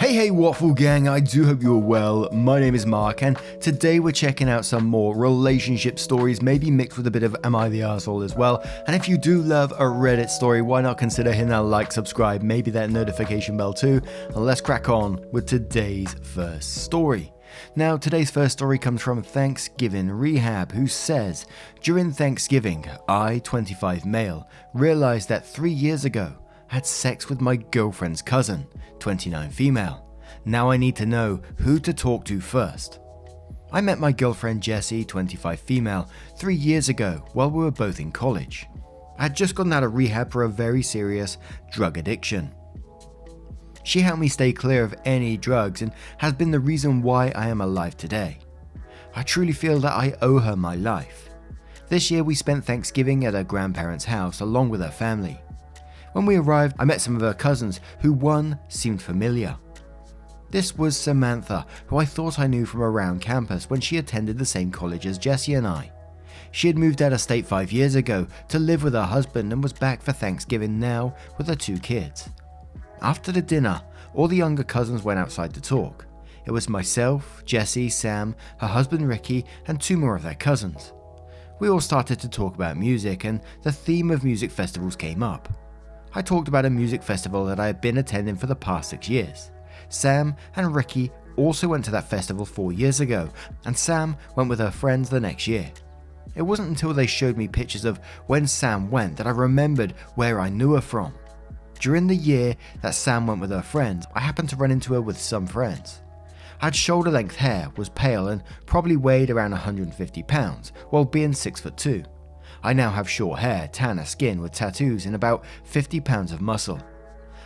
Hey Waffle Gang, I do hope you're well. My name is Mark and today we're checking out some more relationship stories, maybe mixed with a bit of Am I the Arsehole as well. And if you do love a Reddit story, why not consider hitting that like, subscribe, maybe that notification bell too. And let's crack on with today's first story. Now, today's first story comes from Thanksgiving Rehab, who says, during Thanksgiving, I, 25 male, realized that 3 years ago, had sex with my girlfriend's cousin, 29 female. Now I need to know who to talk to first. I met my girlfriend Jessie, 25 female, 3 years ago while we were both in college. I had just gotten out of rehab for a very serious drug addiction. She helped me stay clear of any drugs and has been the reason why I am alive today. I truly feel that I owe her my life. This year we spent Thanksgiving at her grandparents' house along with her family. When we arrived, I met some of her cousins, who one seemed familiar. This was Samantha, who I thought I knew from around campus when she attended the same college as Jessie and I. She had moved out of state 5 years ago to live with her husband and was back for Thanksgiving now with her 2 kids. After the dinner, all the younger cousins went outside to talk. It was myself, Jessie, Sam, her husband Ricky, and 2 more of their cousins. We all started to talk about music, and the theme of music festivals came up. I talked about a music festival that I had been attending for the past 6 years. Sam and Ricky also went to that festival 4 years ago, and Sam went with her friends the next year. It wasn't until they showed me pictures of when Sam went that I remembered where I knew her from. During the year that Sam went with her friends, I happened to run into her with some friends. I had shoulder-length hair, was pale, and probably weighed around 150 pounds, while being 6'2". I now have short hair, tanner skin with tattoos and about 50 pounds of muscle.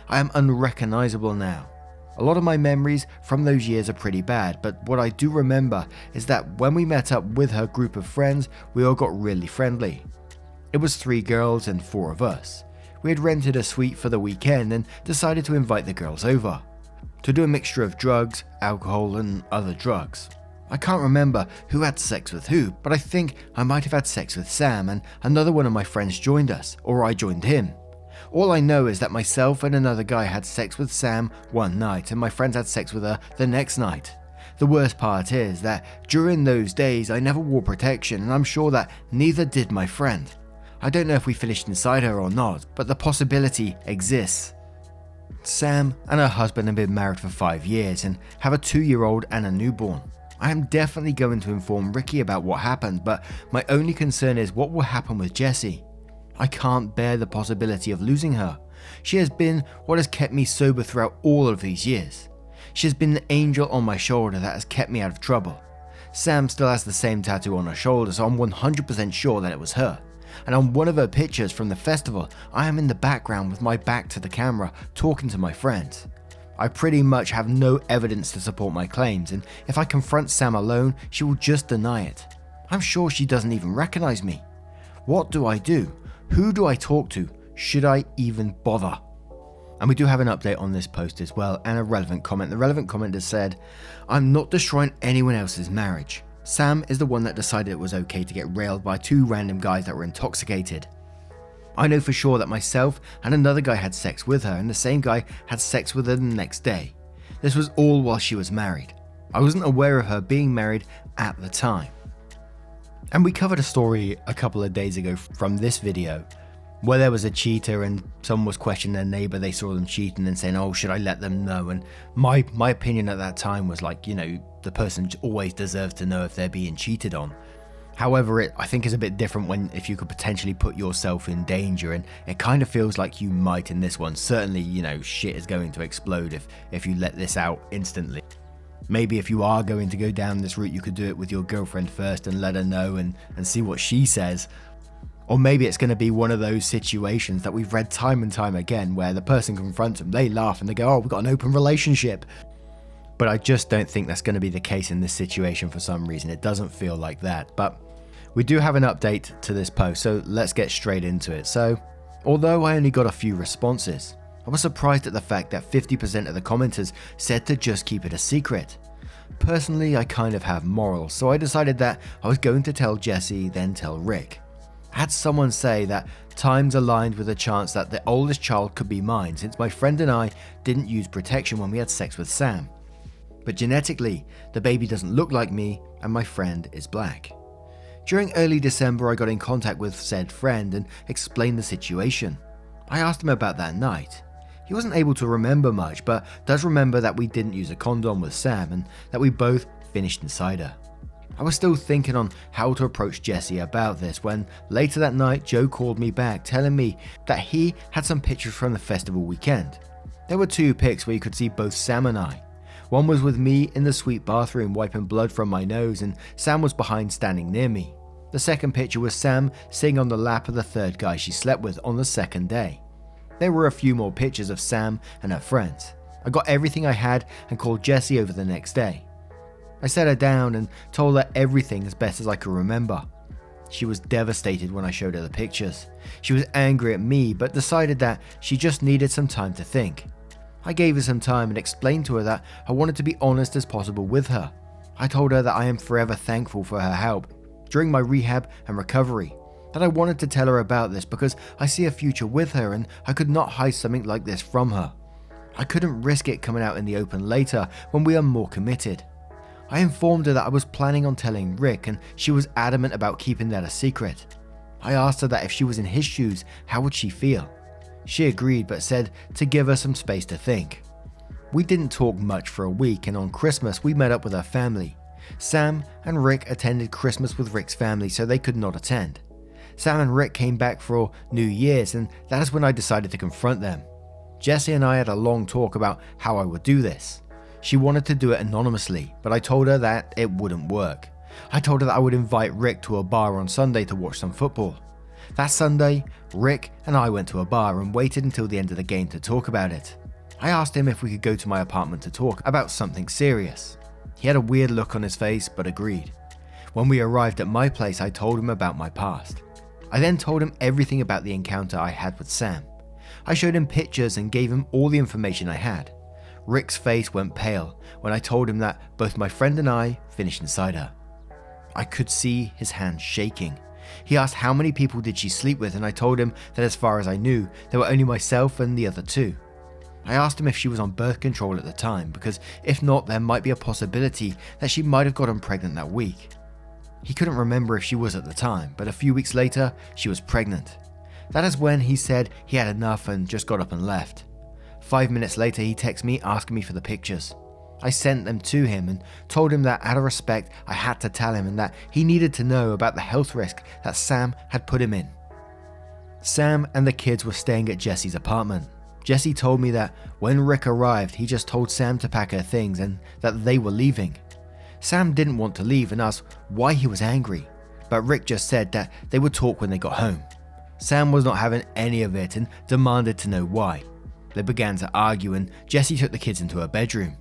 I am unrecognizable now. A lot of my memories from those years are pretty bad, but what I do remember is that when we met up with her group of friends, we all got really friendly. It was 3 girls and 4 of us. We had rented a suite for the weekend and decided to invite the girls over to do a mixture of drugs, alcohol, and other drugs. I can't remember who had sex with who, but I think I might have had sex with Sam and another one of my friends joined us, or I joined him. All I know is that myself and another guy had sex with Sam one night and my friends had sex with her the next night. The worst part is that during those days I never wore protection and I'm sure that neither did my friend. I don't know if we finished inside her or not, but the possibility exists. Sam and her husband have been married for 5 years and have a 2-year-old and a newborn. I am definitely going to inform Ricky about what happened, but my only concern is what will happen with Jessie. I can't bear the possibility of losing her. She has been what has kept me sober throughout all of these years. She has been the angel on my shoulder that has kept me out of trouble. Sam still has the same tattoo on her shoulder, so I'm 100% sure that it was her. And on one of her pictures from the festival, I am in the background with my back to the camera talking to my friends. I pretty much have no evidence to support my claims, and if I confront Sam alone, she will just deny it. I'm sure she doesn't even recognize me. What do I do? Who do I talk to? Should I even bother? And we do have an update on this post as well, and a relevant comment. The relevant comment has said, I'm not destroying anyone else's marriage. Sam is the one that decided it was okay to get railed by 2 random guys that were intoxicated. I know for sure that myself and another guy had sex with her and the same guy had sex with her the next day. This was all while she was married. I wasn't aware of her being married at the time. And we covered a story a couple of days ago from this video where there was a cheater and someone was questioning their neighbor, they saw them cheating and saying, oh, should I let them know? And my opinion at that time was like, the person always deserves to know if they're being cheated on. However, I think is a bit different if you could potentially put yourself in danger, and it kind of feels like you might in this one. Certainly, shit is going to explode if you let this out instantly. Maybe if you are going to go down this route, you could do it with your girlfriend first and let her know and see what she says. Or maybe it's going to be one of those situations that we've read time and time again where the person confronts them, they laugh and they go, oh, we've got an open relationship. But I just don't think that's going to be the case in this situation for some reason. It doesn't feel like that. But we do have an update to this post, so let's get straight into it. So, although I only got a few responses, I was surprised at the fact that 50% of the commenters said to just keep it a secret. Personally, I kind of have morals, so I decided that I was going to tell Jessie, then tell Rick. I had someone say that times aligned with a chance that the oldest child could be mine, since my friend and I didn't use protection when we had sex with Sam. But genetically, the baby doesn't look like me and my friend is black. During early December, I got in contact with said friend and explained the situation. I asked him about that night. He wasn't able to remember much, but does remember that we didn't use a condom with Sam and that we both finished inside her. I was still thinking on how to approach Jesse about this when later that night Joe called me back telling me that he had some pictures from the festival weekend. There were 2 pics where you could see both Sam and I. One was with me in the suite bathroom wiping blood from my nose and Sam was behind standing near me. The second picture was Sam sitting on the lap of the third guy she slept with on the second day. There were a few more pictures of Sam and her friends. I got everything I had and called Jessie over the next day. I sat her down and told her everything as best as I could remember. She was devastated when I showed her the pictures. She was angry at me but decided that she just needed some time to think. I gave her some time and explained to her that I wanted to be honest as possible with her. I told her that I am forever thankful for her help during my rehab and recovery, that I wanted to tell her about this because I see a future with her and I could not hide something like this from her. I couldn't risk it coming out in the open later when we are more committed. I informed her that I was planning on telling Rick and she was adamant about keeping that a secret. I asked her that if she was in his shoes, how would she feel? She agreed but said to give her some space to think. We didn't talk much for a week and on Christmas we met up with her family. Sam and Rick attended Christmas with Rick's family so they could not attend. Sam and Rick came back for New Year's and that is when I decided to confront them. Jessie and I had a long talk about how I would do this. She wanted to do it anonymously, but I told her that it wouldn't work. I told her that I would invite Rick to a bar on Sunday to watch some football. That Sunday, Rick and I went to a bar and waited until the end of the game to talk about it. I asked him if we could go to my apartment to talk about something serious. He had a weird look on his face but agreed. When we arrived at my place, I told him about my past. I then told him everything about the encounter I had with Sam. I showed him pictures and gave him all the information I had. Rick's face went pale when I told him that both my friend and I finished inside her. I could see his hands shaking. He asked how many people did she sleep with and I told him that as far as I knew, there were only myself and the other 2. I asked him if she was on birth control at the time because if not, there might be a possibility that she might have gotten pregnant that week. He couldn't remember if she was at the time, but a few weeks later, she was pregnant. That is when he said he had enough and just got up and left. 5 minutes later, he texted me asking me for the pictures. I sent them to him and told him that out of respect, I had to tell him and that he needed to know about the health risk that Sam had put him in. Sam and the kids were staying at Jessie's apartment. Jessie told me that when Rick arrived, he just told Sam to pack her things and that they were leaving. Sam didn't want to leave and asked why he was angry, but Rick just said that they would talk when they got home. Sam was not having any of it and demanded to know why. They began to argue and Jessie took the kids into her bedroom.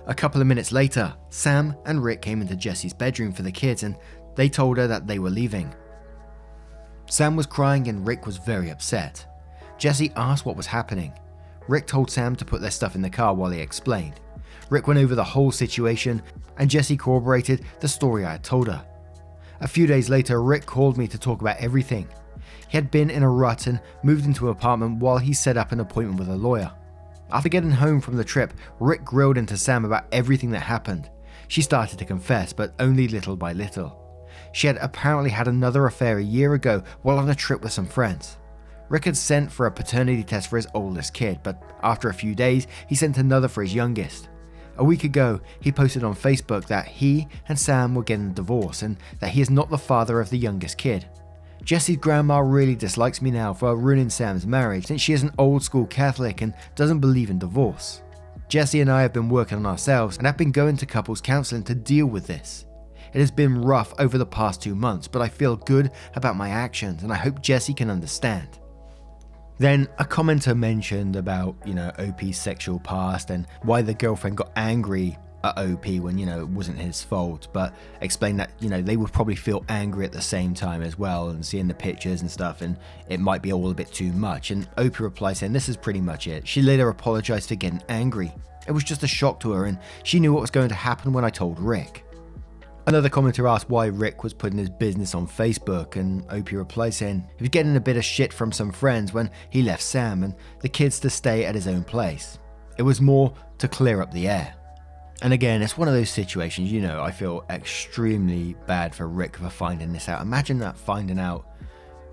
A couple of minutes later, Sam and Rick came into Jessie's bedroom for the kids and they told her that they were leaving. Sam was crying and Rick was very upset. Jessie asked what was happening. Rick told Sam to put their stuff in the car while he explained. Rick went over the whole situation and Jessie corroborated the story I had told her. A few days later, Rick called me to talk about everything. He had been in a rut and moved into an apartment while he set up an appointment with a lawyer. After getting home from the trip, Rick grilled into Sam about everything that happened. She started to confess, but only little by little. She had apparently had another affair a year ago while on a trip with some friends. Rick had sent for a paternity test for his oldest kid, but after a few days, he sent another for his youngest. A week ago, he posted on Facebook that he and Sam were getting a divorce and that he is not the father of the youngest kid. Jessie's grandma really dislikes me now for ruining Sam's marriage since she is an old school Catholic and doesn't believe in divorce. Jessie and I have been working on ourselves and have been going to couples counseling to deal with this. It has been rough over the past 2 months, but I feel good about my actions and I hope Jessie can understand. Then a commenter mentioned about, OP's sexual past and why the girlfriend got angry at OP when, it wasn't his fault, but explained that, they would probably feel angry at the same time as well and seeing the pictures and stuff and it might be all a bit too much. And OP replied saying this is pretty much it. She later apologized for getting angry. It was just a shock to her and she knew what was going to happen when I told Rick. Another commenter asked why Rick was putting his business on Facebook, and Opie replied saying he was getting a bit of shit from some friends when he left Sam and the kids to stay at his own place. It was more to clear up the air. And again, it's one of those situations, I feel extremely bad for Rick for finding this out. Imagine that, finding out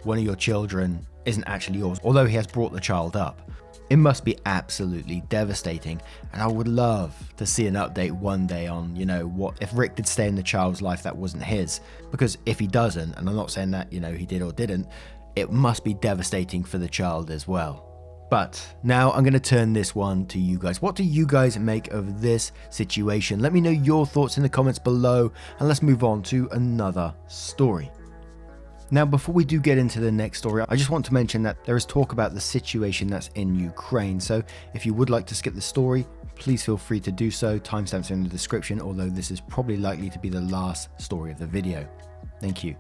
one of your children isn't actually yours, although he has brought the child up. It must be absolutely devastating, and I would love to see an update one day on, what if Rick did stay in the child's life that wasn't his, because if he doesn't, and I'm not saying that, he did or didn't, it must be devastating for the child as well. But now I'm going to turn this one to you guys. What do you guys make of this situation? Let me know your thoughts in the comments below, and let's move on to another story. Now, before we do get into the next story, I just want to mention that there is talk about the situation that's in Ukraine. So if you would like to skip the story, please feel free to do so. Timestamps are in the description, although this is probably likely to be the last story of the video. Thank you.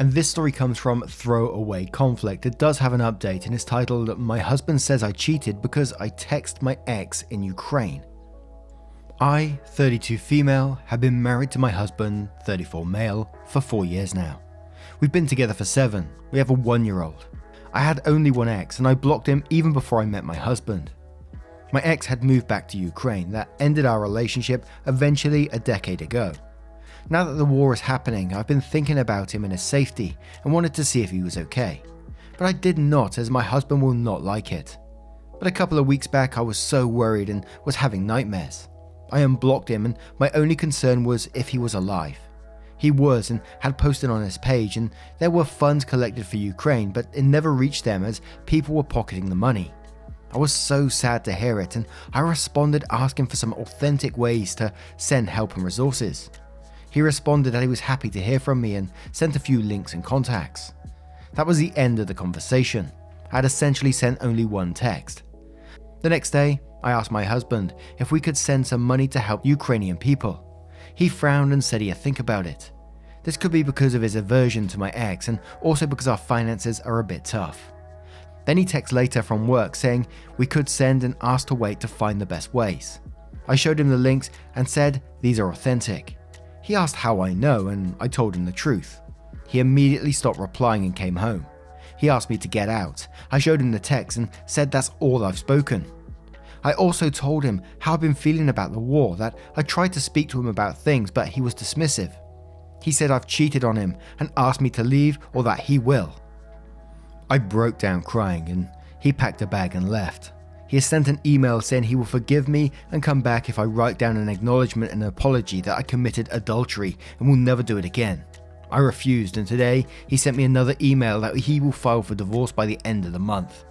And this story comes from Throwaway Conflict. It does have an update and is titled, "My husband says I cheated because I text my ex in Ukraine." I, 32 female, have been married to my husband, 34 male, for 4 years now. We've been together for 7. We have a 1-year-old. I had only one ex and I blocked him even before I met my husband. My ex had moved back to Ukraine. That ended our relationship eventually a decade ago. Now that the war is happening, I've been thinking about him and his safety and wanted to see if he was okay. But I did not, as my husband will not like it. But a couple of weeks back I was so worried and was having nightmares. I unblocked him and my only concern was if he was alive. He was and had posted on his page, and there were funds collected for Ukraine, but it never reached them as people were pocketing the money. I was so sad to hear it, and I responded asking for some authentic ways to send help and resources. He responded that he was happy to hear from me and sent a few links and contacts. That was the end of the conversation. I had essentially sent only one text. The next day, I asked my husband if we could send some money to help Ukrainian people. He frowned and said he'd think about it. This could be because of his aversion to my ex and also because our finances are a bit tough. Then he texted later from work saying we could send and asked to wait to find the best ways. I showed him the links and said these are authentic. He asked how I know and I told him the truth. He immediately stopped replying and came home. He asked me to get out. I showed him the text and said that's all I've spoken. I also told him how I've been feeling about the war, that I tried to speak to him about things but he was dismissive. He said I've cheated on him and asked me to leave or that he will. I broke down crying and he packed a bag and left. He has sent an email saying he will forgive me and come back if I write down an acknowledgement and an apology that I committed adultery and will never do it again. I refused, and today he sent me another email that he will file for divorce by the end of the month.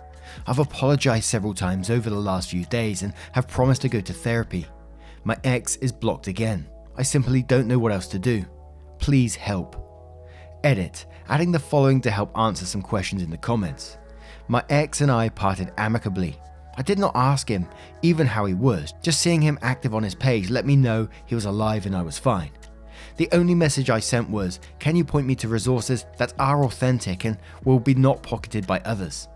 I've apologized several times over the last few days and have promised to go to therapy. My ex is blocked again. I simply don't know what else to do. Please help. Edit, adding the following to help answer some questions in the comments. My ex and I parted amicably. I did not ask him even how he was. Just seeing him active on his page let me know he was alive and I was fine. The only message I sent was, can you point me to resources that are authentic and will be not pocketed by others?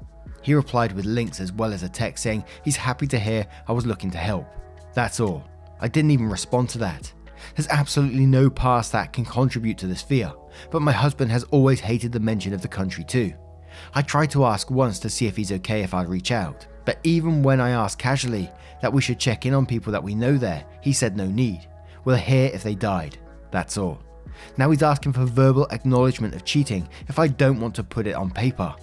He replied with links as well as a text saying he's happy to hear I was looking to help. That's all. I didn't even respond to that. There's absolutely no past that can contribute to this fear, but my husband has always hated the mention of the country too. I tried to ask once to see if he's okay if I'd reach out, but even when I asked casually that we should check in on people that we know there, he said no need. We'll hear if they died. That's all. Now he's asking for verbal acknowledgement of cheating if I don't want to put it on paper.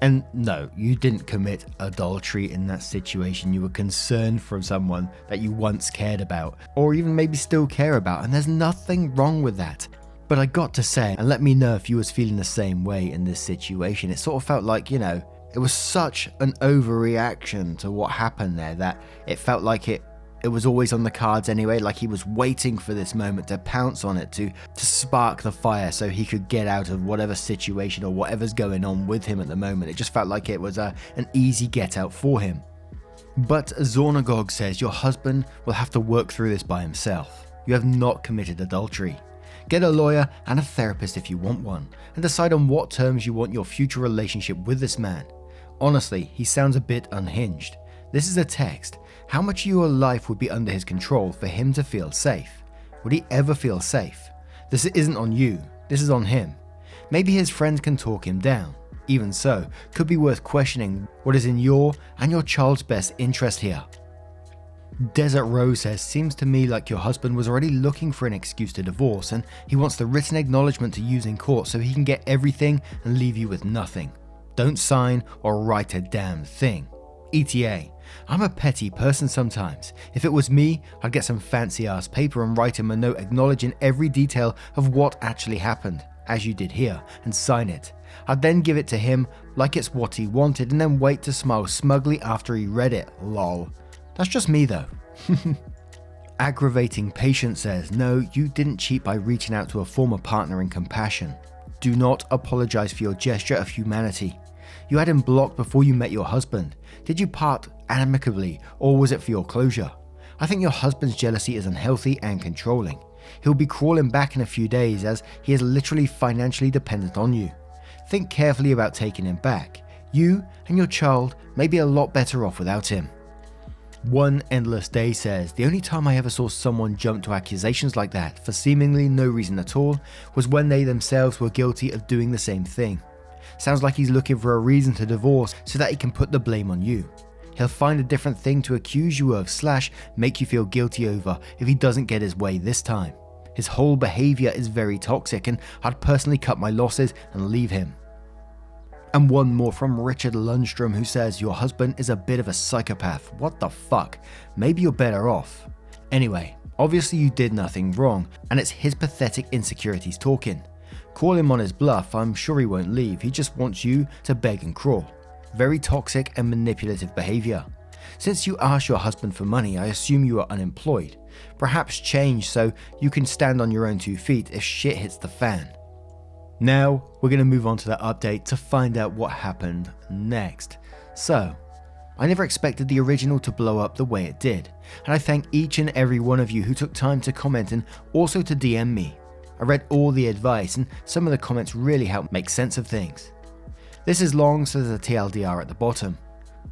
And no, you didn't commit adultery in that situation. You were concerned for someone that you once cared about, or even maybe still care about, and there's nothing wrong with that. But I got to say, and let me know if you was feeling the same way in this situation. It sort of felt like, it was such an overreaction to what happened there that it felt like it was always on the cards anyway, like he was waiting for this moment to pounce on it, to spark the fire so he could get out of whatever situation or whatever's going on with him at the moment. It just felt like it was an easy get out for him. But Zornagog says your husband will have to work through this by himself. You have not committed adultery. Get a lawyer and a therapist if you want one, and decide on what terms you want your future relationship with this man. Honestly, he sounds a bit unhinged. This is a text. How much of your life would be under his control for him to feel safe? Would he ever feel safe? This isn't on you, this is on him. Maybe his friends can talk him down. Even so, could be worth questioning what is in your and your child's best interest here. Desert Rose says, seems to me like your husband was already looking for an excuse to divorce and he wants the written acknowledgement to use in court so he can get everything and leave you with nothing. Don't sign or write a damn thing. ETA. I'm a petty person sometimes. If it was me, I'd get some fancy ass paper and write him a note acknowledging every detail of what actually happened, as you did here, and sign it. I'd then give it to him like it's what he wanted and then wait to smile smugly after he read it, lol. That's just me though. Aggravating Patient says, no, you didn't cheat by reaching out to a former partner in compassion. Do not apologize for your gesture of humanity. You had him blocked before you met your husband. Did you part amicably or was it for your closure? I think your husband's jealousy is unhealthy and controlling. He'll be crawling back in a few days as he is literally financially dependent on you. Think carefully about taking him back. You and your child may be a lot better off without him. One Endless Day says, the only time I ever saw someone jump to accusations like that for seemingly no reason at all was when they themselves were guilty of doing the same thing. Sounds like he's looking for a reason to divorce so that he can put the blame on you. He'll find a different thing to accuse you of / make you feel guilty over if he doesn't get his way this time. His whole behaviour is very toxic and I'd personally cut my losses and leave him. And one more from Richard Lundstrom who says, your husband is a bit of a psychopath. What the fuck? Maybe you're better off. Anyway, obviously you did nothing wrong and it's his pathetic insecurities talking. Call him on his bluff, I'm sure he won't leave, he just wants you to beg and crawl. Very toxic and manipulative behaviour. Since you asked your husband for money, I assume you are unemployed. Perhaps change so you can stand on your own 2 feet if shit hits the fan. Now, we're going to move on to the update to find out what happened next. So, I never expected the original to blow up the way it did, and I thank each and every one of you who took time to comment and also to DM me. I read all the advice and some of the comments really helped make sense of things. This is long, so there's a TLDR at the bottom.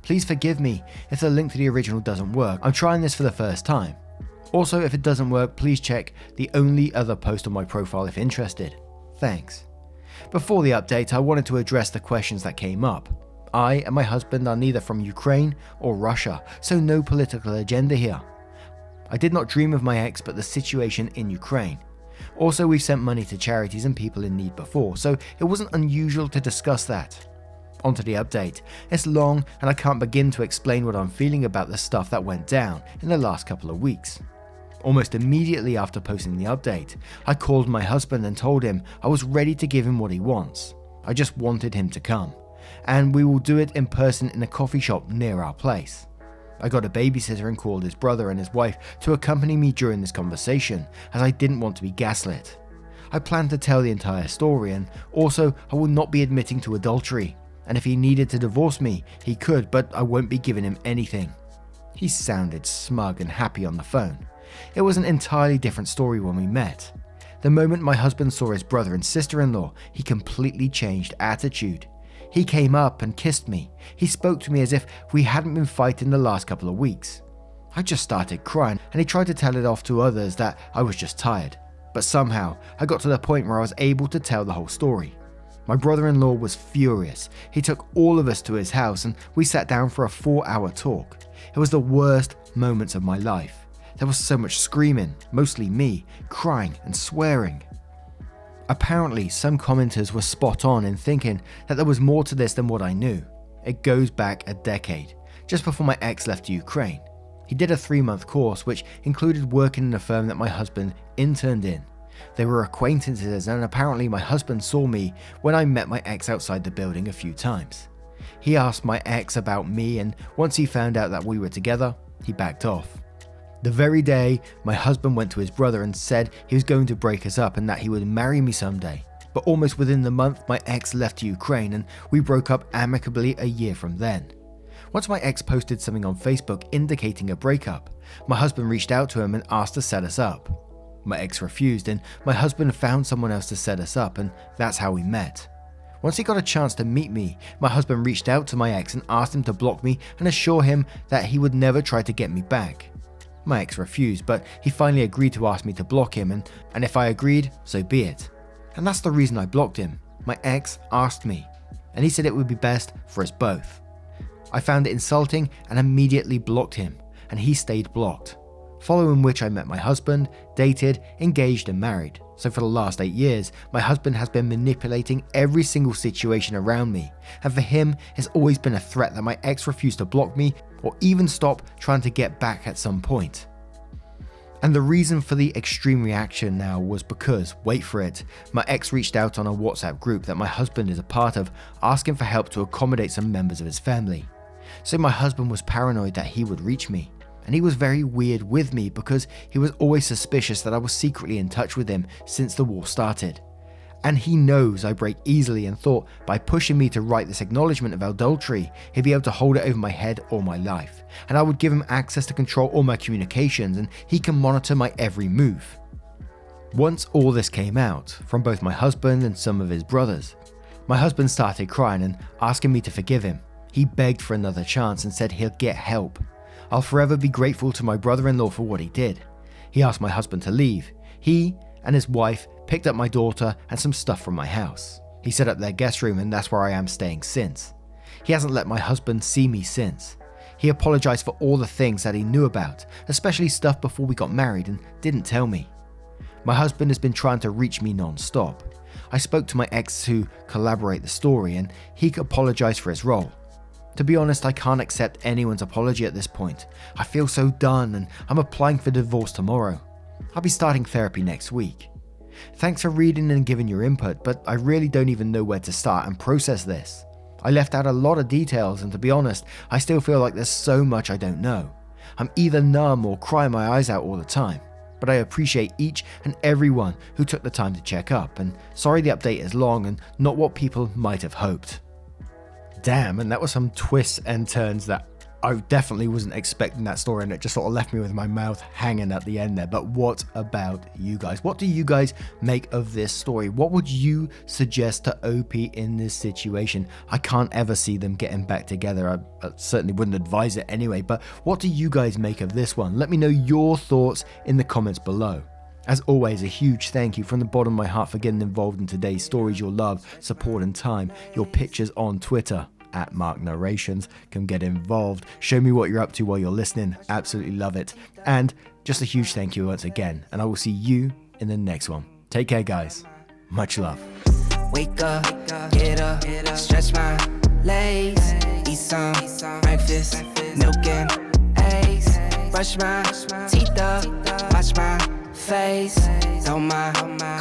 Please forgive me if the link to the original doesn't work, I'm trying this for the first time. Also, if it doesn't work, please check the only other post on my profile if interested. Thanks. Before the update, I wanted to address the questions that came up. I and my husband are neither from Ukraine or Russia, so no political agenda here. I did not dream of my ex, but the situation in Ukraine. Also, we've sent money to charities and people in need before, so it wasn't unusual to discuss that. Onto the update. It's long and I can't begin to explain what I'm feeling about the stuff that went down in the last couple of weeks. Almost immediately after posting the update, I called my husband and told him I was ready to give him what he wants. I just wanted him to come, and we will do it in person in a coffee shop near our place. I got a babysitter and called his brother and his wife to accompany me during this conversation, as I didn't want to be gaslit. I planned to tell the entire story, and also I will not be admitting to adultery, and if he needed to divorce me, he could, but I won't be giving him anything. He sounded smug and happy on the phone. It was an entirely different story when we met. The moment my husband saw his brother and sister-in-law, he completely changed attitude. He came up and kissed me. He spoke to me as if we hadn't been fighting the last couple of weeks. I just started crying and he tried to tell it off to others that I was just tired. But somehow, I got to the point where I was able to tell the whole story. My brother-in-law was furious. He took all of us to his house and we sat down for a 4-hour talk. It was the worst moments of my life. There was so much screaming, mostly me, crying and swearing. Apparently, some commenters were spot on in thinking that there was more to this than what I knew. It goes back a decade, just before my ex left Ukraine. He did a 3-month course which included working in a firm that my husband interned in. They were acquaintances and apparently my husband saw me when I met my ex outside the building a few times. He asked my ex about me and once he found out that we were together, he backed off. The very day, my husband went to his brother and said he was going to break us up and that he would marry me someday. But almost within the month, my ex left Ukraine and we broke up amicably a year from then. Once my ex posted something on Facebook indicating a breakup, my husband reached out to him and asked to set us up. My ex refused and my husband found someone else to set us up and that's how we met. Once he got a chance to meet me, my husband reached out to my ex and asked him to block me and assure him that he would never try to get me back. My ex refused, but he finally agreed to ask me to block him, and if I agreed, so be it. And that's the reason I blocked him. My ex asked me, and he said it would be best for us both. I found it insulting and immediately blocked him, and he stayed blocked. Following which I met my husband, dated, engaged and married. So for the last 8 years, my husband has been manipulating every single situation around me, and for him it's always been a threat that my ex refused to block me or even stop trying to get back at some point. And the reason for the extreme reaction now was because, wait for it, my ex reached out on a WhatsApp group that my husband is a part of, asking for help to accommodate some members of his family. So my husband was paranoid that he would reach me. And he was very weird with me because he was always suspicious that I was secretly in touch with him since the war started. And he knows I break easily and thought by pushing me to write this acknowledgement of adultery, he'd be able to hold it over my head all my life. And I would give him access to control all my communications and he can monitor my every move. Once all this came out, from both my husband and some of his brothers, my husband started crying and asking me to forgive him. He begged for another chance and said he'll get help. I'll forever be grateful to my brother-in-law for what he did. He asked my husband to leave. He and his wife picked up my daughter and some stuff from my house. He set up their guest room and that's where I am staying since. He hasn't let my husband see me since. He apologized for all the things that he knew about, especially stuff before we got married and didn't tell me. My husband has been trying to reach me non-stop. I spoke to my ex to collaborate the story and he apologized for his role. To be honest, I can't accept anyone's apology at this point. I feel so done and I'm applying for divorce tomorrow. I'll be starting therapy next week. Thanks for reading and giving your input, but I really don't even know where to start and process this. I left out a lot of details and to be honest, I still feel like there's so much I don't know. I'm either numb or crying my eyes out all the time. But I appreciate each and everyone who took the time to check up, and sorry the update is long and not what people might have hoped. Damn, and that was some twists and turns that I definitely wasn't expecting that story, and it just sort of left me with my mouth hanging at the end there. But what about you guys? What do you guys make of this story? What would you suggest to OP in this situation? I can't ever see them getting back together. I certainly wouldn't advise it anyway, but what do you guys make of this one? Let me know your thoughts in the comments below. As always, a huge thank you from the bottom of my heart for getting involved in today's stories. Your love, support and time, your pictures on Twitter at Mark Narrations. Come get involved. Show me what you're up to while you're listening. Absolutely love it. And just a huge thank you once again. And I will see you in the next one. Take care, guys. Much love. Wake up, get up, stretch my legs, eat some breakfast, milk and eggs, brush my teeth up, wash my face, throw my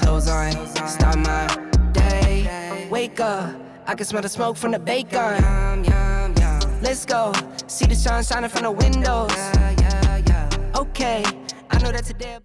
clothes on, start my day. Wake up, I can smell the smoke from the bacon. Let's go, see the sun shining from the windows. Okay, I know that today